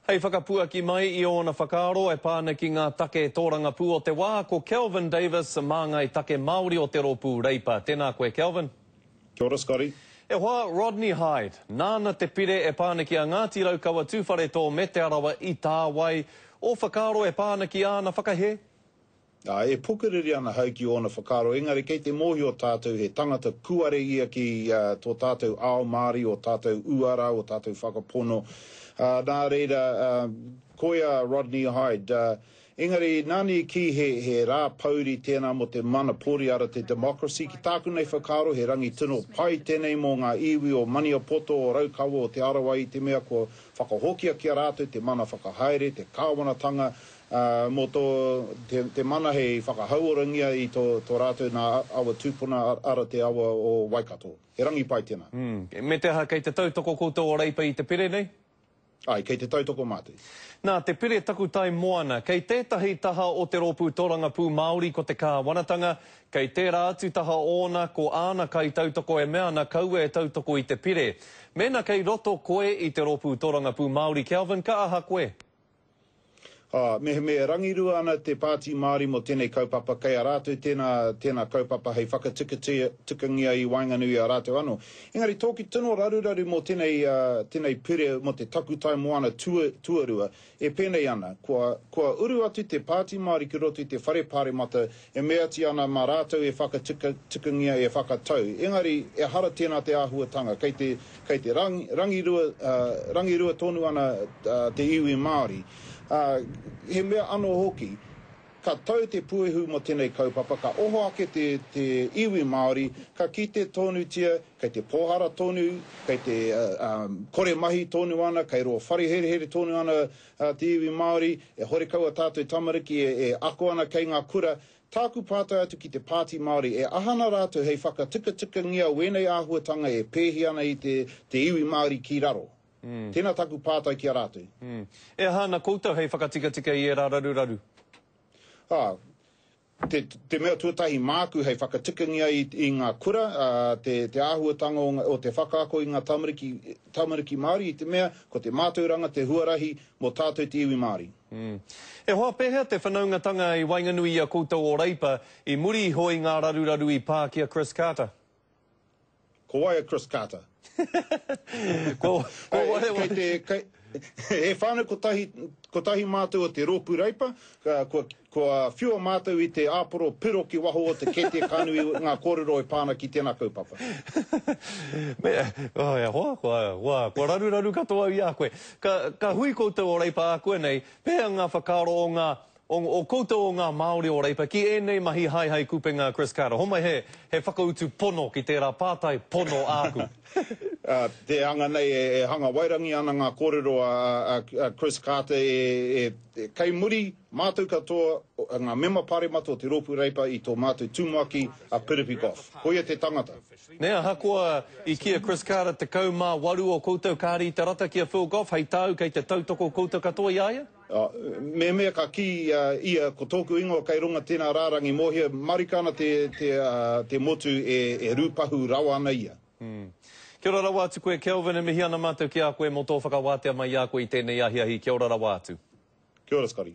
Hei whakapuaki mai I ona whakaaro e pāna ki ngā take tōranga pū o te wā, ko Kelvin Davis mā ngai take Māori o te rōpū reipa. Tēnā koe, Kelvin. Kia ora, Scotty. E hoa, Rodney Hyde. Nāna te pire e pāna ki a Ngāti Raukawa tūwhare tō me te arawa I tā wai. O whakaaro e pāna ki āna whakahe? E pukeriri ana hau ki ona whakaaro. Engari, kei te mohi o tātou he tangata kuare ia ki tō tātou ao Māori, o tātou uara, o tātou whakapono. Nā reira, koia Rodney Hyde. Engari, nāni ki he rā pauri tēnā mo te mana pori ara te democracy. Ki tāku nei whakaaro, he rangi tino pai tēnei mō ngā iwi o Maniapoto, o Raukawa, o te arawa I te mea ko whakahokia ki a rātou, te mana whakahaere, te kāwanatanga, mō te mana hei whakahauorangia I tō rātou nā awa tūpuna ara te awa o Waikato. He rangi pai tēnā. Me te aha kei te tautoko koutou o reipa I te pire nei? Ai, kei te tautoko mātei. Nā, te pire taku tai moana, kei tētahi taha o te rōpū tōranga pū Māori ko te kāwanatanga, kei tērā atu taha ōna ko āna kai tautoko e mea na kaua e tautoko I te pire. Mena kei roto koe I te rōpū tōranga pū Māori, Kelvin, ka aha koe? Me rangirua ana te pāti Māori mo tēnei kaupapa kei a rātou tēnā kaupapa hei whakatukangia I Wainganui a rātou anō. Engari, tōki tino raruraru mo tēnei pire mo te takutai moana tuarua e pēnei ana. Kua uru atu te pāti Māori ki roto I te whare pāremata e mea ti ana mā rātou e whakatukangia e whakatau. Engari, e hara tēnā te āhuatanga. Kei te rangirua tonu ana te iwi Māori. He mea anō hoki, ka tau te puehu mo tēnei kaupapa, ka oho ake te iwi Māori, ka kite tonu tia, kei te pohara tonu, kei te kore mahi tonu ana, kei roa wharehere tonu ana te iwi Māori, e hore kaua tātou tamariki e ako ana kei ngā kura, tāku pātai atu ki te pāti Māori, e ahana rātou hei whakatukangia wenei āhuatanga e pēhi ana I te iwi Māori ki raro. Tēnā taku pātai ki a rātou. E hana koutou hei whakatikatika I e raruraru? Te mea tuatahi māku hei whakatukangia I ngā kura, te āhuatanga o te whakaako I ngā tamariki Māori, I te mea ko te mātauranga, te huarahi mo tātou te iwi Māori. E hoa pēhea te whanaungatanga I Wainganui a koutou o reipa I muri hoi ngā raruraru I pā ki a Chris Carter? Ko waia Chris Carter. E whānau ko tahi mātou o te rōpū reipa, kua whiua mātou I te āporo piro ki waho o te kete kānui ngā kōrero e pāna ki tēnā kaupapa. Kua raruraru katoa I a koe. Ka hui koutou o reipa a koe nei, pēhea ngā whakaaro o koutou o ngā Māori o reipa, ki ēnei mahi hai kupenga Chris Carter. Homai he whakautu pono ki tērā pātai pono āku. Te anga nei e hanga wairangi ana ngā kōrero a Chris Carter kei muri mātou katoa ngā mema pāremata o te rōpū reipa I tō mātou tūmaki a Piripi Goff. Koia te tangata. Nea, hakoa I kia Chris Carter te kaumā waru o koutou kāri te rata ki a Phil Goff, hei tāu kei te tautoko koutou katoa I aia? Mea ka ki ia ko tōku ingo kei runga tēnā rārangi mohia marikana te motu e rūpahu rawa ana ia. Kia ora rawa atu koe, Kelvin, e mihi ana mātou ki a koe mo tō whakawātea mai a koe I tēnei ahiahi. Kia ora rawa atu. Kia ora, Scotty.